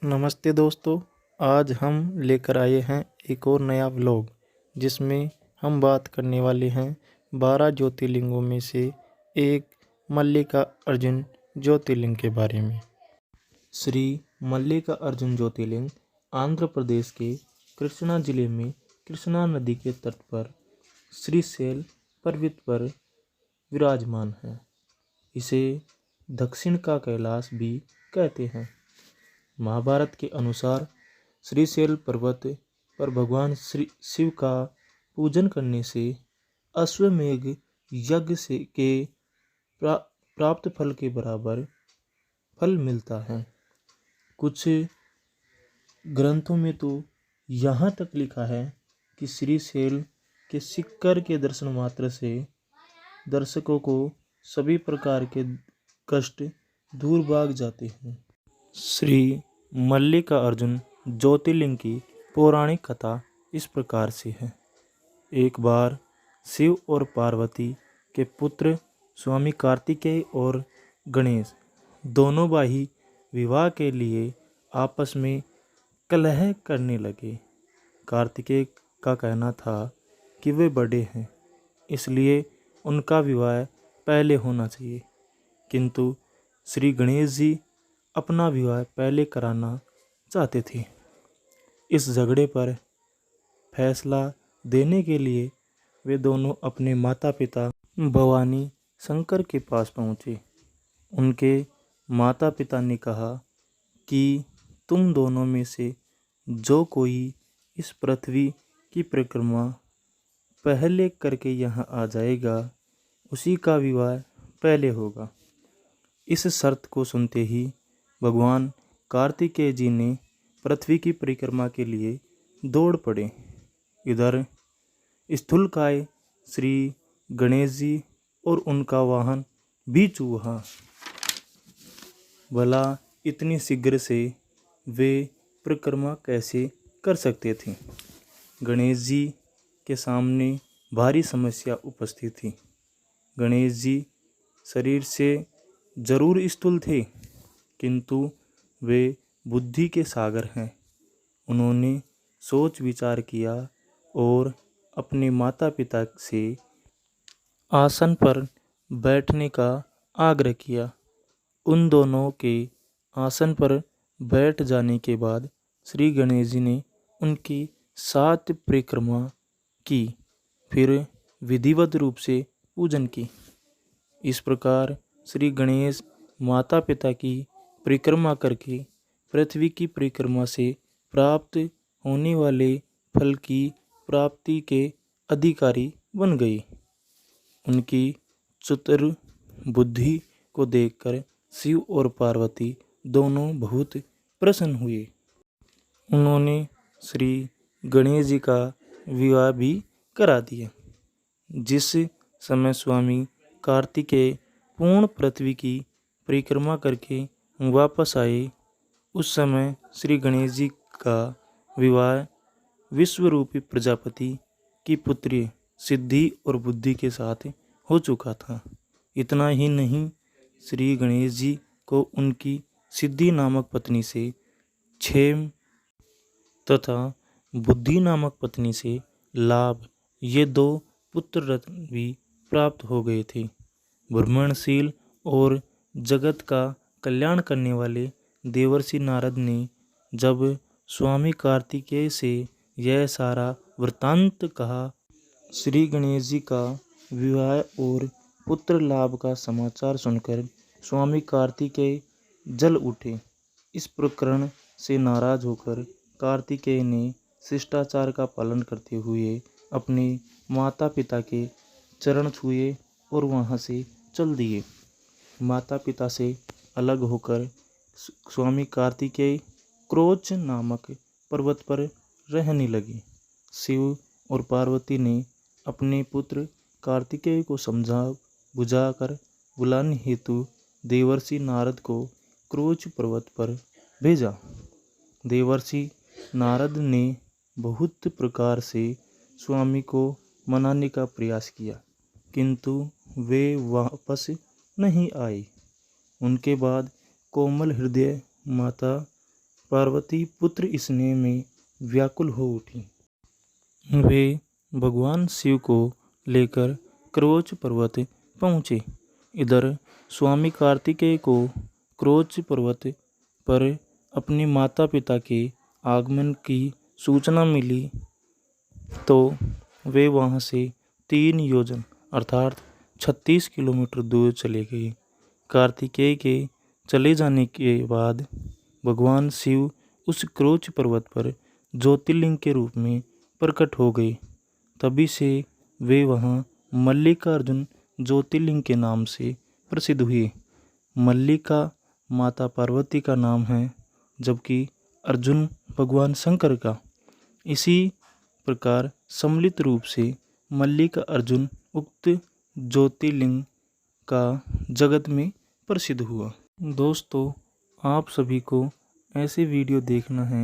नमस्ते दोस्तों। आज हम लेकर आए हैं एक और नया व्लॉग, जिसमें हम बात करने वाले हैं 12 ज्योतिर्लिंगों में से एक मल्लिकार्जुन ज्योतिर्लिंग के बारे में। श्री मल्लिकार्जुन ज्योतिर्लिंग आंध्र प्रदेश के कृष्णा जिले में कृष्णा नदी के तट पर श्रीशैल पर्वत पर विराजमान है। इसे दक्षिण का कैलाश भी कहते हैं। महाभारत के अनुसार श्रीशैल पर्वत पर भगवान श्री शिव का पूजन करने से अश्वमेध यज्ञ से के प्राप्त फल के बराबर फल मिलता है। कुछ ग्रंथों में तो यहाँ तक लिखा है कि श्रीशैल के शिखर के दर्शन मात्र से दर्शकों को सभी प्रकार के कष्ट दूर भाग जाते हैं। श्री मल्लिकार्जुन ज्योतिर्लिंग की पौराणिक कथा इस प्रकार से है। एक बार शिव और पार्वती के पुत्र स्वामी कार्तिकेय और गणेश दोनों भाई विवाह के लिए आपस में कलह करने लगे। कार्तिकेय का कहना था कि वे बड़े हैं, इसलिए उनका विवाह पहले होना चाहिए, किंतु श्री गणेश जी अपना विवाह पहले कराना चाहते थे। इस झगड़े पर फैसला देने के लिए वे दोनों अपने माता पिता भवानी शंकर के पास पहुँचे। उनके माता पिता ने कहा कि तुम दोनों में से जो कोई इस पृथ्वी की परिक्रमा पहले करके यहाँ आ जाएगा, उसी का विवाह पहले होगा। इस शर्त को सुनते ही भगवान कार्तिकेय जी ने पृथ्वी की परिक्रमा के लिए दौड़ पड़े। इधर स्थूलकाय श्री गणेश जी और उनका वाहन भी चूहा। भला इतनी शीघ्र से वे परिक्रमा कैसे कर सकते थे? गणेश जी के सामने भारी समस्या उपस्थित थी। गणेश जी शरीर से जरूर स्थूल थे, किंतु वे बुद्धि के सागर हैं। उन्होंने सोच विचार किया और अपने माता पिता से आसन पर बैठने का आग्रह किया। उन दोनों के आसन पर बैठ जाने के बाद श्री गणेश जी ने उनकी 7 परिक्रमा की, फिर विधिवत रूप से पूजन की। इस प्रकार श्री गणेश माता पिता की परिक्रमा करके पृथ्वी की परिक्रमा से प्राप्त होने वाले फल की प्राप्ति के अधिकारी बन गए। उनकी चतुर बुद्धि को देखकर शिव और पार्वती दोनों बहुत प्रसन्न हुए। उन्होंने श्री गणेश जी का विवाह भी करा दिया। जिस समय स्वामी कार्तिकेय पूर्ण पृथ्वी की परिक्रमा करके वापस आए, उस समय श्री गणेश जी का विवाह विश्वरूपी प्रजापति की पुत्री सिद्धि और बुद्धि के साथ हो चुका था। इतना ही नहीं, श्री गणेश जी को उनकी सिद्धि नामक पत्नी से क्षेम तथा बुद्धि नामक पत्नी से लाभ, ये 2 पुत्र रत्न भी प्राप्त हो गए थे। ब्रह्मणशील और जगत का कल्याण करने वाले देवर्षि नारद ने जब स्वामी कार्तिकेय से यह सारा वृत्तांत कहा, श्री गणेश जी का विवाह और पुत्र लाभ का समाचार सुनकर स्वामी कार्तिकेय जल उठे। इस प्रकरण से नाराज होकर कार्तिकेय ने शिष्टाचार का पालन करते हुए अपने माता पिता के चरण छुए और वहाँ से चल दिए। माता पिता से अलग होकर स्वामी कार्तिकेय क्रोच नामक पर्वत पर रहने लगे। शिव और पार्वती ने अपने पुत्र कार्तिकेय को समझा बुझाकर बुलाने हेतु देवर्षि नारद को क्रोच पर्वत पर भेजा। देवर्षि नारद ने बहुत प्रकार से स्वामी को मनाने का प्रयास किया, किंतु वे वापस नहीं आए। उनके बाद कोमल हृदय माता पार्वती पुत्र स्नेह में व्याकुल हो उठी। वे भगवान शिव को लेकर क्रोच पर्वत पहुँचे। इधर स्वामी कार्तिकेय को क्रोच पर्वत पर अपने माता पिता के आगमन की सूचना मिली तो वे वहां से 3 योजन अर्थात 36 किलोमीटर दूर चले गए। कार्तिकेय के चले जाने के बाद भगवान शिव उस क्रोच पर्वत पर ज्योतिर्लिंग के रूप में प्रकट हो गए। तभी से वे वहाँ मल्लिकार्जुन ज्योतिर्लिंग के नाम से प्रसिद्ध हुए। मल्लिका माता पार्वती का नाम है, जबकि अर्जुन भगवान शंकर का। इसी प्रकार सम्मिलित रूप से मल्लिका अर्जुन उक्त ज्योतिर्लिंग का जगत में प्रसिद्ध हुआ। दोस्तों, आप सभी को ऐसे वीडियो देखना है